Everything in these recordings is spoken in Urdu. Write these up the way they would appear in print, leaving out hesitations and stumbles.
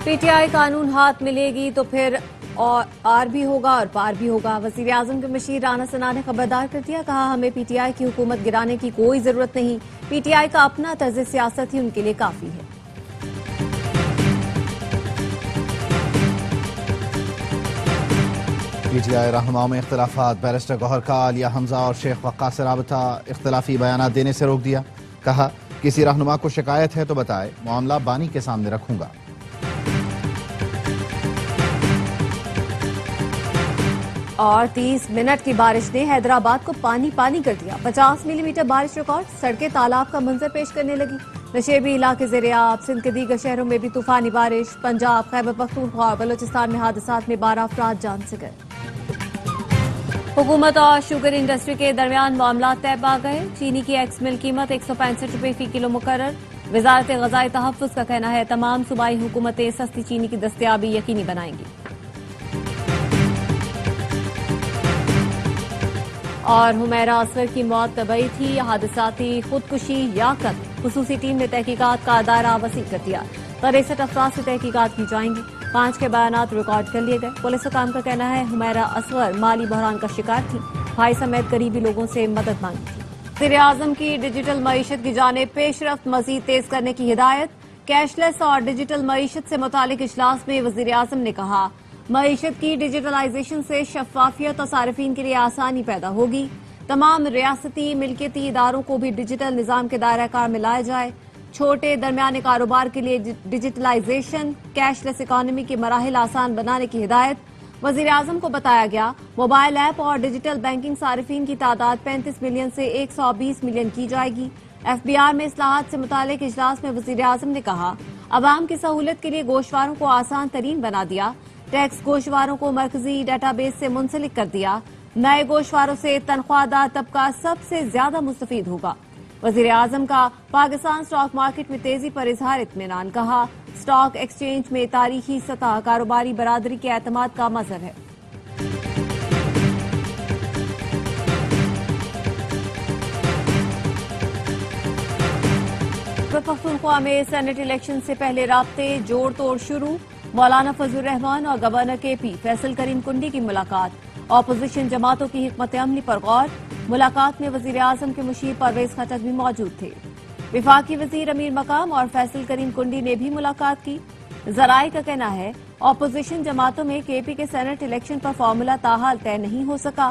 پی ٹی آئی قانون ہاتھ ملے گی تو پھر آر بھی ہوگا اور پار بھی ہوگا۔ وزیر اعظم کے مشیر رانا ثنا نے خبردار کر دیا، کہا ہمیں پی ٹی آئی کی حکومت گرانے کی کوئی ضرورت نہیں، پی ٹی آئی کا اپنا طرز سیاست ہی ان کے لیے کافی ہے۔ پی ٹی آئی رہنماؤں میں اختلافات، بیرسٹر گوہر کا عالیہ حمزہ اور شیخ وقاص سے رابطہ، اختلافی بیانات دینے سے روک دیا، کہا کسی رہنما کو شکایت ہے تو بتائے، معاملہ بانی کے سامنے رکھوں گا۔ اور 30 منٹ کی بارش نے حیدرآباد کو پانی پانی کر دیا، 50 ملی میٹر بارش ریکارڈ، سڑکیں تالاب کا منظر پیش کرنے لگی۔ نشیبی علاقے زیر آب، سندھ کے دیگر شہروں میں بھی طوفانی بارش، پنجاب، خیبر پختونخوا اور بلوچستان میں حادثات میں 12 افراد جان سے گئے۔ حکومت اور شوگر انڈسٹری کے درمیان معاملات طے پا گئے، چینی کی ایکس مل قیمت 165 روپے فی کلو مقرر۔ وزارت غذائی تحفظ کا کہنا ہے تمام صوبائی حکومتیں سستی چینی کی دستیابی یقینی بنائیں گی۔ اور حمیرہ اصغر کی موت طبعی تھی، حادثاتی خودکشی یا قتل؟ خصوصی ٹیم نے تحقیقات کا دائرہ وسیع کر دیا، 63 افراد سے تحقیقات کی جائیں گی، 5 کے بیانات ریکارڈ کر لیے گئے۔ پولیس حکام کا کہنا ہے حمیرہ اصغر مالی بحران کا شکار تھی، بھائی سمیت قریبی لوگوں سے مدد مانگی تھی۔ وزیر اعظم کی ڈیجیٹل معیشت کی جانب پیش رفت مزید تیز کرنے کی ہدایت، کیش لیس اور ڈیجیٹل معیشت سے متعلق اجلاس میں وزیر اعظم نے کہا معیشت کی ڈیجیٹلائزیشن سے شفافیت اور صارفین کے لیے آسانی پیدا ہوگی، تمام ریاستی ملکیتی اداروں کو بھی ڈیجیٹل نظام کے دائرہ کار میں لایا جائے، چھوٹے درمیانے کاروبار کے لیے ڈیجیٹلائزیشن، کیش لیس اکانومی کے مراحل آسان بنانے کی ہدایت۔ وزیر اعظم کو بتایا گیا موبائل ایپ اور ڈیجیٹل بینکنگ صارفین کی تعداد 35 ملین سے 120 ملین کی جائے گی۔ ایف بی آر میں اصلاحات سے متعلق اجلاس میں وزیر اعظم نے کہا عوام کی سہولت کے لیے گوشواروں کو آسان ترین بنا دیا، ٹیکس گوشواروں کو مرکزی ڈیٹا بیس سے منسلک کر دیا، نئے گوشواروں سے تنخواہ دار طبقہ سب سے زیادہ مستفید ہوگا۔ وزیر اعظم کا پاکستان سٹاک مارکیٹ میں تیزی پر اظہار اطمینان، کہا سٹاک ایکسچینج میں تاریخی سطح کاروباری برادری کے اعتماد کا مظہر ہے۔ پختونخوا میں سینٹ الیکشن سے پہلے رابطے جوڑ توڑ شروع، مولانا فضل الرحمان اور گورنر کے پی فیصل کریم کنڈی کی ملاقات، اپوزیشن جماعتوں کی حکمت عملی پر غور۔ ملاقات میں وزیر اعظم کے مشیر پرویز خٹک بھی موجود تھے۔ وفاقی وزیر امیر مقام اور فیصل کریم کنڈی نے بھی ملاقات کی۔ ذرائع کا کہنا ہے اپوزیشن جماعتوں میں کے پی کے سینٹ الیکشن پر فارمولا تاحال طے نہیں ہو سکا،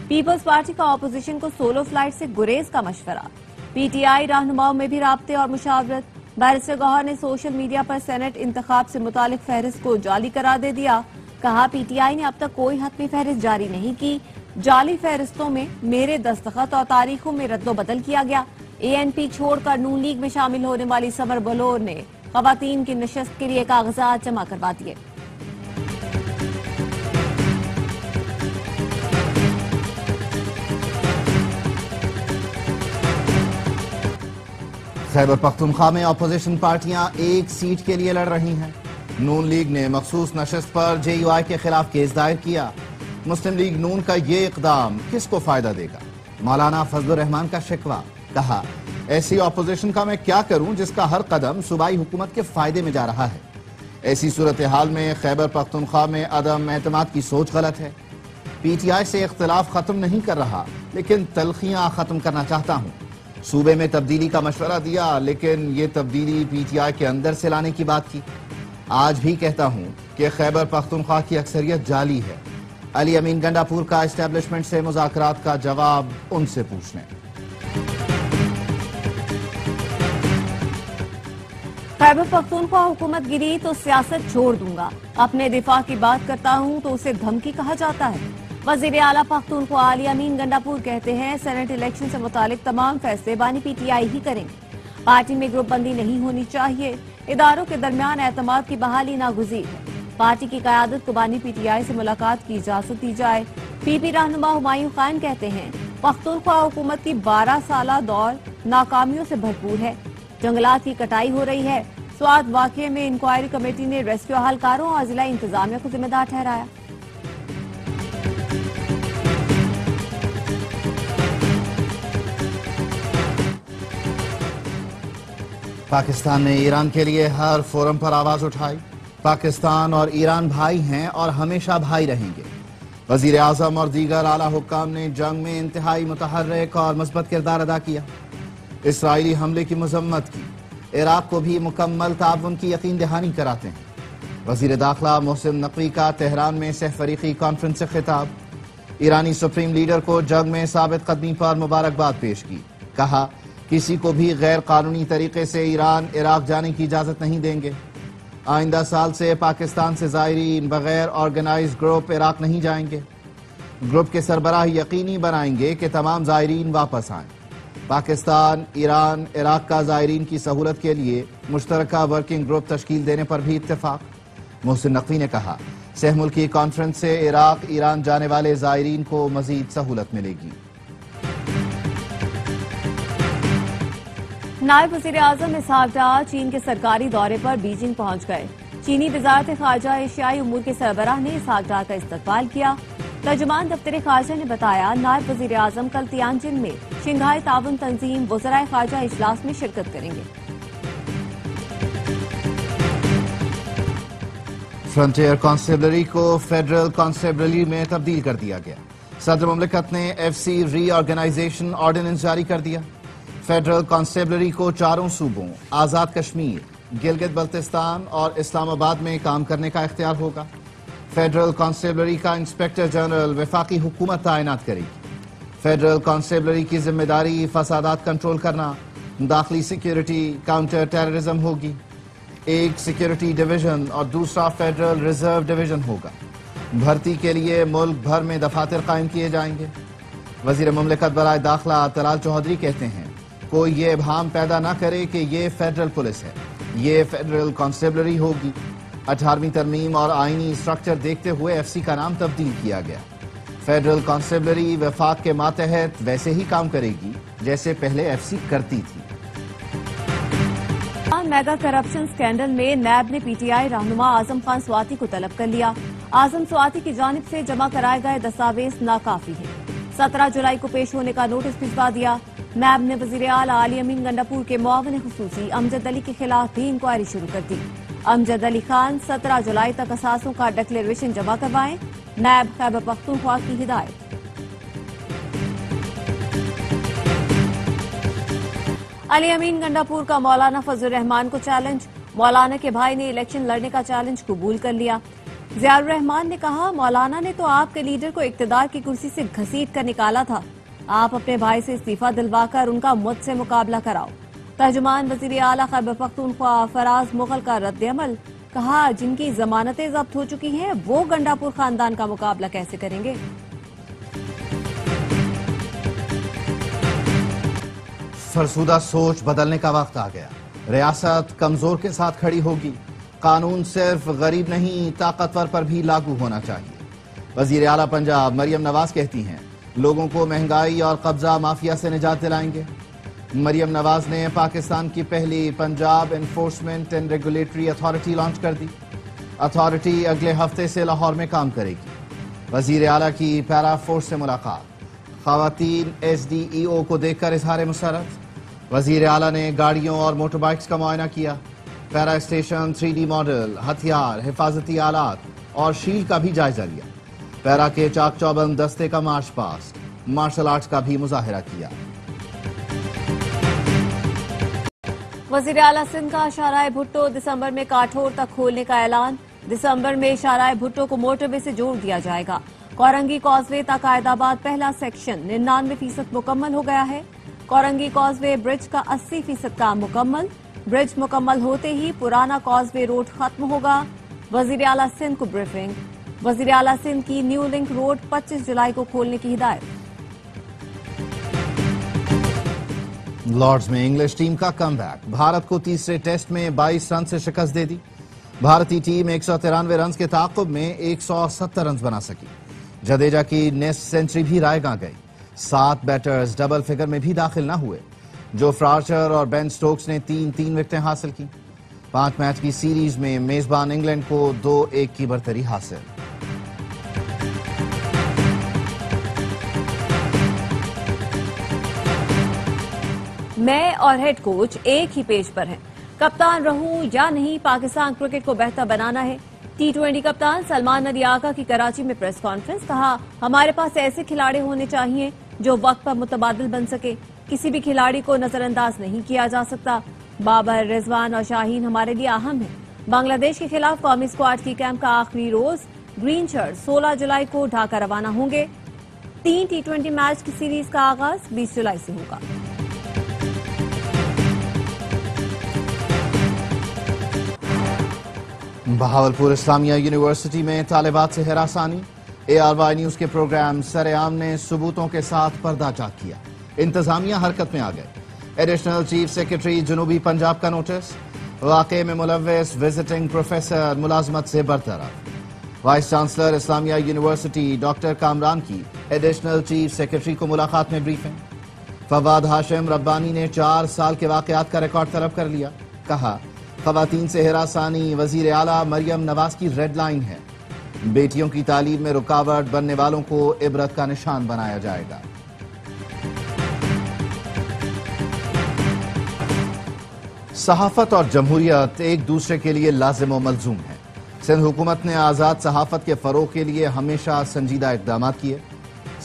پیپلز پارٹی کا اپوزیشن کو سولو فلائٹ سے گریز کا مشورہ۔ پی ٹی آئی رہنماؤں میں بھی رابطے اور مشاورت، بیرسٹر گوہر نے سوشل میڈیا پر سینٹ انتخاب سے متعلق فہرست کو جعلی قرار دے دیا، کہا پی ٹی آئی نے اب تک کوئی حتمی فہرست جاری نہیں کی، جعلی فہرستوں میں میرے دستخط اور تاریخوں میں رد و بدل کیا گیا۔ اے این پی چھوڑ کر نون لیگ میں شامل ہونے والی سمر بلور نے خواتین کی نشست کے لیے کاغذات جمع کروا دیے۔ خیبر پختونخوا میں اپوزیشن پارٹیاں ایک سیٹ کے لیے لڑ رہی ہیں۔ نون لیگ نے مخصوص نشست پر جے یو آئی کے خلاف کیس دائر کیا۔ مسلم لیگ نون کا یہ اقدام کس کو فائدہ دے گا؟ مولانا فضل الرحمان کا شکوہ، کہا ایسی اپوزیشن کا میں کیا کروں جس کا ہر قدم صوبائی حکومت کے فائدے میں جا رہا ہے۔ ایسی صورتحال میں خیبر پختونخوا میں عدم اعتماد کی سوچ غلط ہے۔ پی ٹی آئی سے اختلاف ختم نہیں کر رہا لیکن تلخیاں ختم کرنا چاہتا ہوں۔ صوبے میں تبدیلی کا مشورہ دیا لیکن یہ تبدیلی پی ٹی آئی کے اندر سے لانے کی بات کی۔ آج بھی کہتا ہوں کہ خیبر پختونخوا کی اکثریت جعلی ہے۔ علی امین گنڈا پور کا اسٹیبلشمنٹ سے مذاکرات کا جواب ان سے پوچھ لیں۔ خیبر پختونخوا حکومت گری تو سیاست چھوڑ دوں گا، اپنے دفاع کی بات کرتا ہوں تو اسے دھمکی کہا جاتا ہے۔ وزیر اعلیٰ پختونخوا علی امین گنڈا پور کہتے ہیں سینٹ الیکشن سے متعلق تمام فیصلے بانی پی ٹی آئی ہی کریں گے، پارٹی میں گروپ بندی نہیں ہونی چاہیے، اداروں کے درمیان اعتماد کی بحالی ناگزیر ہے، پارٹی کی قیادت کو بانی پی ٹی آئی سے ملاقات کی اجازت دی جائے۔ پی پی رہنما ہمایوں خان کہتے ہیں پختونخوا حکومت کی 12 سالہ دور ناکامیوں سے بھرپور ہے، جنگلات کی کٹائی ہو رہی ہے، سوات واقعے میں انکوائری کمیٹی نے ریسکیو اہلکاروں اور ضلع انتظامیہ کو ذمہ دار ٹھہرایا۔ پاکستان نے ایران کے لیے ہر فورم پر آواز اٹھائی، پاکستان اور ایران بھائی ہیں اور ہمیشہ بھائی رہیں گے۔ وزیر اعظم اور دیگر اعلیٰ حکام نے جنگ میں انتہائی متحرک اور مثبت کردار ادا کیا۔ اسرائیلی حملے کی مذمت کی، عراق کو بھی مکمل تعاون کی یقین دہانی کراتے ہیں۔ وزیر داخلہ محسن نقوی کا تہران میں سہ فریقی کانفرنس سے خطاب، ایرانی سپریم لیڈر کو جنگ میں ثابت قدمی پر مبارکباد پیش کی، کہا کسی کو بھی غیر قانونی طریقے سے ایران عراق جانے کی اجازت نہیں دیں گے۔ آئندہ سال سے پاکستان سے زائرین بغیر آرگنائز گروپ عراق نہیں جائیں گے۔ گروپ کے سربراہ یقینی بنائیں گے کہ تمام زائرین واپس آئیں۔ پاکستان، ایران، عراق کا زائرین کی سہولت کے لیے مشترکہ ورکنگ گروپ تشکیل دینے پر بھی اتفاق۔ محسن نقوی نے کہا سہ ملکی کانفرنس سے عراق، ایران جانے والے زائرین کو مزید سہولت ملے گی۔ نائب وزیر اعظم اسحاق ڈار چین کے سرکاری دورے پر بیجنگ پہنچ گئے۔ چینی وزارت خارجہ ایشیائی امور کے سربراہ نے اسحاق ڈار کا استقبال کیا۔ ترجمان دفتر خارجہ نے بتایا نائب وزیر اعظم کل تیانجن میں شنگھائی تعاون تنظیم وزرائے خارجہ اجلاس میں شرکت کریں گے۔ فرنٹیئر کانسٹیبلری کو فیڈرل کانسٹیبلری میں تبدیل کر دیا گیا۔ صدر مملکت نے ایف سی ری آرگنائزیشن آرڈیننس جاری کر دیا۔ فیڈرل کانسٹیبلری کو چاروں صوبوں آزاد کشمیر، گلگت بلتستان اور اسلام آباد میں کام کرنے کا اختیار ہوگا۔ فیڈرل کانسٹیبلری کا انسپیکٹر جنرل وفاقی حکومت تعینات کرے گی۔ فیڈرل کانسٹیبلری کی ذمہ داری فسادات کنٹرول کرنا، داخلی سیکیورٹی، کاؤنٹر ٹیررزم ہوگی۔ ایک سیکیورٹی ڈویژن اور دوسرا فیڈرل ریزرو ڈویژن ہوگا۔ بھرتی کے لیے ملک بھر میں دفاتر قائم کیے جائیں گے۔ وزیر مملکت برائے داخلہ طلال چودھری کہتے ہیں کوئی یہ ابہام پیدا نہ کرے کہ یہ فیڈرل پولیس ہے، یہ فیڈرل کانسٹیبلری ہوگی۔ 18ویں ترمیم اور آئینی اسٹرکچر دیکھتے ہوئے ایف سی کا نام تبدیل کیا گیا۔ فیڈرل کانسٹیبلری وفاق کے ماتحت ویسے ہی کام کرے گی جیسے پہلے ایف سی کرتی تھی۔ میگا کرپشن سکینڈل میں نیب نے پی ٹی آئی رہنما اعظم خان سواتی کو طلب کر لیا۔ اعظم سواتی کی جانب سے جمع کرائے گئے دستاویز ناکافی ہیں۔ 17 جولائی کو پیش ہونے کا نوٹس بھجوا دیا۔ نیب نے وزیر اعلیٰ علی امین گنڈاپور کے معاون خصوصی امجد علی کے خلاف بھی انکوائری شروع کر دی۔ امجد علی خان 17 جولائی تک اثاثوں کا ڈکلیریشن جمع کروائیں، نیب خیبر پختونخوا کی ہدایت۔ علی امین گنڈاپور کا مولانا فضل الرحمان کو چیلنج، مولانا کے بھائی نے الیکشن لڑنے کا چیلنج قبول کر لیا۔ ضیاء الرحمان نے کہا مولانا نے تو آپ کے لیڈر کو اقتدار کی کرسی سے گھسیٹ کر نکالا تھا، آپ اپنے بھائی سے استعفیٰ دلوا کر ان کا مجھ سے مقابلہ کراؤ۔ ترجمان وزیر اعلیٰ خیبر پختونخوا فراز مغل کا رد عمل، کہا جن کی ضمانتیں ضبط ہو چکی ہیں وہ گنڈاپور خاندان کا مقابلہ کیسے کریں گے؟ فرسودہ سوچ بدلنے کا وقت آ گیا۔ ریاست کمزور کے ساتھ کھڑی ہوگی۔ قانون صرف غریب نہیں طاقتور پر بھی لاگو ہونا چاہیے۔ وزیر اعلیٰ پنجاب مریم نواز کہتی ہیں لوگوں کو مہنگائی اور قبضہ مافیا سے نجات دلائیں گے۔ مریم نواز نے پاکستان کی پہلی Punjab enforcement and regulatory authority launch کر دی۔ اتھارٹی اگلے ہفتے سے لاہور میں کام کرے گی۔ وزیر اعلیٰ کی پیرا فورس سے ملاقات، خواتین ایس ڈی ای او کو دیکھ کر اظہار مسرت۔ وزیر اعلیٰ نے گاڑیوں اور موٹر بائکس کا معائنہ کیا۔ پیرا اسٹیشن 3D ماڈل، ہتھیار، حفاظتی آلات اور شیلڈ کا بھی جائزہ لیا۔ پیرا کے چاک چوبند دستے کا مارچ پاسٹ، مارشل آرٹس کا بھی مظاہرہ کیا۔ وزیر اعلیٰ سندھ کا شاہراہ بھٹو دسمبر میں کاٹھور تک کھولنے کا اعلان۔ دسمبر میں شاہراہ بھٹو کو موٹر وے سے جوڑ دیا جائے گا۔ کورنگی کازوے تک قائدآباد پہلا سیکشن 99% مکمل ہو گیا ہے۔ کورنگی کازوے برج کا 80% کام مکمل۔ برج مکمل ہوتے ہی پرانا کازوے روڈ ختم ہوگا۔ وزیر اعلیٰ سندھ کو بریفنگ، وزیر اعلیٰ سندھ کی نیو لنک روڈ 25 جولائی کو کھولنے کی ہدایت۔ لارڈز میں انگلش ٹیم کا کم بیک، بھارت کو تیسرے ٹیسٹ میں 22 رن سے شکست دے دی۔ بھارتی ٹیم 193 رنز کے تعاقب میں 170 رنز بنا سکی۔ جڈیجا کی نیسٹ سینچری بھی رائے گاں گئی۔ 7 بیٹرز ڈبل فگر میں بھی داخل نہ ہوئے۔ جو فرارچر اور بین سٹوکس نے 3 وکٹیں حاصل کی۔ 5 میچ کی سیریز میں میزبان انگلینڈ کو 2-1 کی برتری حاصل۔ میں اور ہیڈ کوچ ایک ہی پیج پر ہیں۔ کپتان رہوں یا نہیں، پاکستان کرکٹ کو بہتر بنانا ہے۔ T20 کپتان سلمان ندی آقا کی کراچی میں پریس کانفرنس، کہا ہمارے پاس ایسے کھلاڑی ہونے چاہیے جو وقت پر متبادل بن سکے، کسی بھی کھلاڑی کو نظر انداز نہیں کیا جا سکتا۔ بابر، رضوان اور شاہین ہمارے لیے اہم ہیں۔ بنگلہ دیش کے خلاف قومی اسکواڈ کی کیمپ کا آخری روز، گرین شرٹ 16 جولائی کو ڈھاکہ روانہ ہوں گے۔ 3 T20 میچ کی سیریز کا آغاز 20 جولائی سے ہوگا۔ بہاولپور اسلامیہ یونیورسٹی میں طالبات سے ہراسانی، ARY نیوز کے پروگرام سر عام نے ثبوتوں کے ساتھ پردہ چاک کیا، انتظامیہ حرکت میں آ گئے۔ ایڈیشنل چیف سیکرٹری جنوبی پنجاب کا نوٹس، واقعے میں ملوث وزٹنگ پروفیسر ملازمت سے برطرف۔ وائس چانسلر اسلامیہ یونیورسٹی ڈاکٹر کامران کی ایڈیشنل چیف سیکرٹری کو ملاقات میں بریفنگ۔ فواد ہاشم ربانی نے 4 سال کے واقعات کا ریکارڈ طلب کر لیا، کہا خواتین سے ہراسانی وزیر اعلیٰ مریم نواز کی ریڈ لائن ہے، بیٹیوں کی تعلیم میں رکاوٹ بننے والوں کو عبرت کا نشان بنایا جائے گا۔ صحافت اور جمہوریت ایک دوسرے کے لیے لازم و ملزوم ہیں۔ سندھ حکومت نے آزاد صحافت کے فروغ کے لیے ہمیشہ سنجیدہ اقدامات کیے۔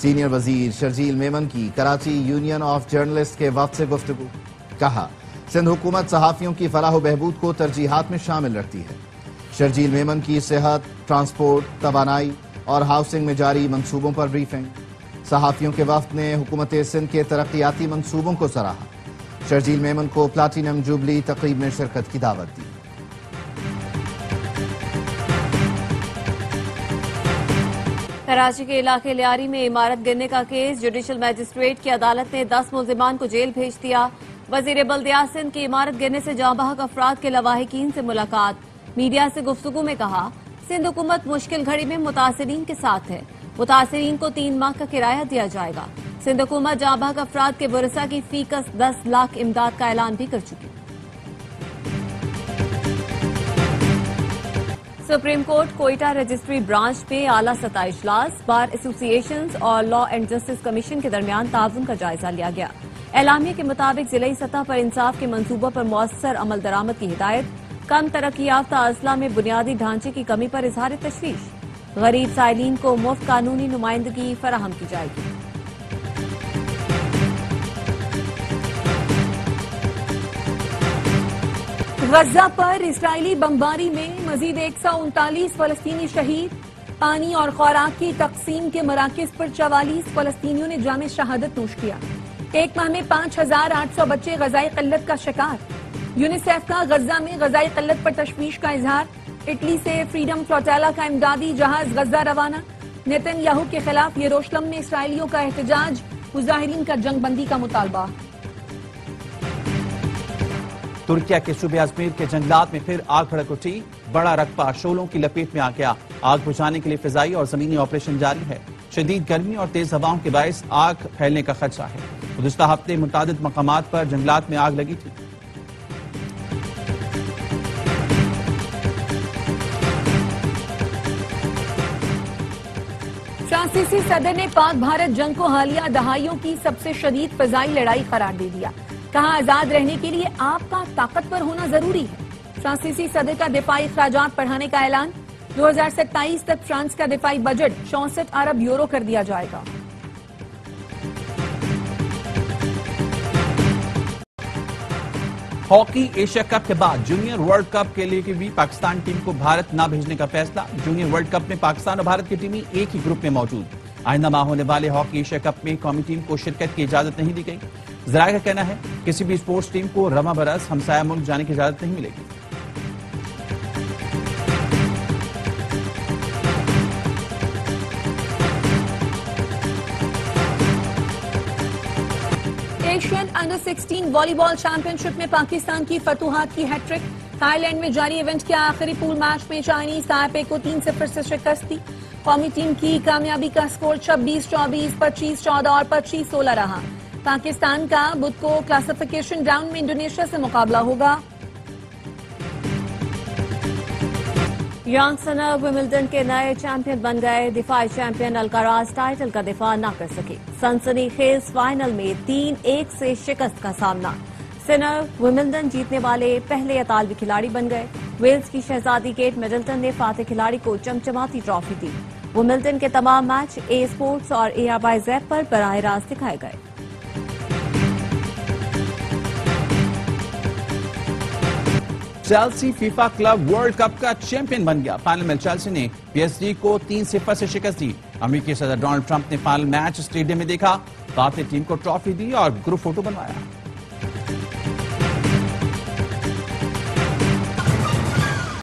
سینئر وزیر شرجیل میمن کی کراچی یونین آف جرنلسٹ کے وفد سے گفتگو، کہا سندھ حکومت صحافیوں کی فلاح و بہبود کو ترجیحات میں شامل رکھتی ہے۔ شرجیل میمن کی صحت، ٹرانسپورٹ، توانائی اور ہاؤسنگ میں جاری منصوبوں پر بریفنگ۔ صحافیوں کے وفد نے حکومت سندھ کے ترقیاتی منصوبوں کو سراہا۔ شرجیل میمن کو پلاٹینم جوبلی تقریب میں شرکت کی دعوت دی۔ کراچی کے علاقے لیاری میں عمارت گرنے کا کیس، جوڈیشل میجسٹریٹ کی عدالت نے 10 ملزمان کو جیل بھیج دیا۔ وزیر بلدیات سندھ کی عمارت گرنے سے جاں بحق افراد کے لواحقین سے ملاقات، میڈیا سے گفتگو میں کہا سندھ حکومت مشکل گھڑی میں متاثرین کے ساتھ ہے، متاثرین کو 3 ماہ کا کرایہ دیا جائے گا۔ سندھ حکومت جاں بحق افراد کے ورثاء کی فی کس 10 لاکھ امداد کا اعلان بھی کر چکی۔ Supreme court Quetta registry branch میں اعلیٰ سطح اجلاس، بار ایسوسی ایشنز اور لا اینڈ جسٹس کمیشن کے درمیان تعاون کا جائزہ لیا گیا۔ اعلامیے کے مطابق ضلعی سطح پر انصاف کے منصوبوں پر مؤثر عمل درآمد کی ہدایت، کم ترقی یافتہ اضلاع میں بنیادی ڈھانچے کی کمی پر اظہار تشویش، غریب سائلین کو مفت قانونی نمائندگی فراہم کی جائے گی۔ غزہ پر اسرائیلی بمباری میں مزید 139 فلسطینی شہید، پانی اور خوراک کی تقسیم کے مراکز پر 44 فلسطینیوں نے جام شہادت نوش کیا۔ ایک ماہ میں 5800 بچے غذائی قلت کا شکار۔ یونیسیف کا غزہ میں غذائی قلت پر تشویش کا اظہار، اٹلی سے فریڈم فلوٹیلا کا امدادی جہاز غزہ روانہ۔ نیتن یاہو کے خلاف یروشلم میں اسرائیلیوں کا احتجاج، مظاہرین کا جنگ بندی کا مطالبہ۔ ترکیہ کے صوبے ازمیر کے جنگلات میں پھر آگ بھڑک اٹھی، بڑا رقبہ شعلوں کی لپیٹ میں آ گیا۔ آگ بجھانے کے لیے فضائی اور زمینی آپریشن جاری ہے۔ شدید گرمی اور تیز ہواؤں کے باعث آگ پھیلنے کا خدشہ ہے۔ گزشتہ ہفتے متعدد مقامات پر جنگلات میں آگ لگی تھی۔ فرانسیسی صدر نے پاک بھارت جنگ کو حالیہ دہائیوں کی سب سے شدید فضائی لڑائی قرار دے دیا، کہا آزاد رہنے کے لیے آپ کا طاقتور ہونا ضروری ہے۔ فرانسیسی صدر کا دفاعی اخراجات بڑھانے کا اعلان، 2027 تک فرانس کا دفاعی بجٹ 64 ارب یورو کر دیا جائے گا۔ ہاکی ایشیا کپ کے بعد جونیئر ورلڈ کپ کے لیے بھی پاکستان ٹیم کو بھارت نہ بھیجنے کا فیصلہ۔ جونیئر ورلڈ کپ میں پاکستان اور بھارت کی ٹیمیں ایک ہی گروپ میں موجود۔ آئندہ ماہ ہونے والے ہاکی ایشیا کپ میں قومی ٹیم کو شرکت کی اجازت نہیں دی گئی۔ ذرائع کا کہنا ہے کسی بھی اسپورٹس ٹیم کو رواں برس ہمسایہ ملک جانے کی اجازت نہیں ملے گی۔ ایشین انڈر 16 والی بال چیمپئن شپ میں پاکستان کی فتوحات کی ہیٹ ٹرک۔ تھائی لینڈ میں جاری ایونٹ کے آخری پول میچ میں چائنیز تائپے کو 3-0 سے شکست دی۔ قومی ٹیم کی کامیابی کا سکور 26-24، 25-14 اور 25-16 رہا۔ پاکستان کا بدھ کو کلاسیفیکیشن راؤنڈ میں انڈونیشیا سے مقابلہ ہوگا۔ یانگ سنر ومبلڈن کے نئے چیمپئن بن گئے۔ دفاعی چیمپئن الکراز ٹائٹل کا دفاع نہ کر سکے۔ سنسنی خیز فائنل میں 3-1 سے شکست کا سامنا۔ سنر ومبلڈن جیتنے والے پہلے اطالوی کھلاڑی بن گئے. ویلز کی شہزادی کیٹ مڈلٹن نے فاتح کھلاڑی کو چمچماتی ٹرافی دی. ومبلڈن کے تمام میچ اے اسپورٹس اور AR زیپ پر براہ راست دکھائے گئے. Chelsea FIFA club world cup کا چیمپئن بن گیا. فائنل میں چیلسی نے PSG کو 3-0 سے شکست دی. امریکی صدر ڈونلڈ ٹرمپ نے فائنل میچ اسٹیڈیم میں دیکھا. فاتح ٹیم کو ٹرافی دی اور گروپ فوٹو بنوایا.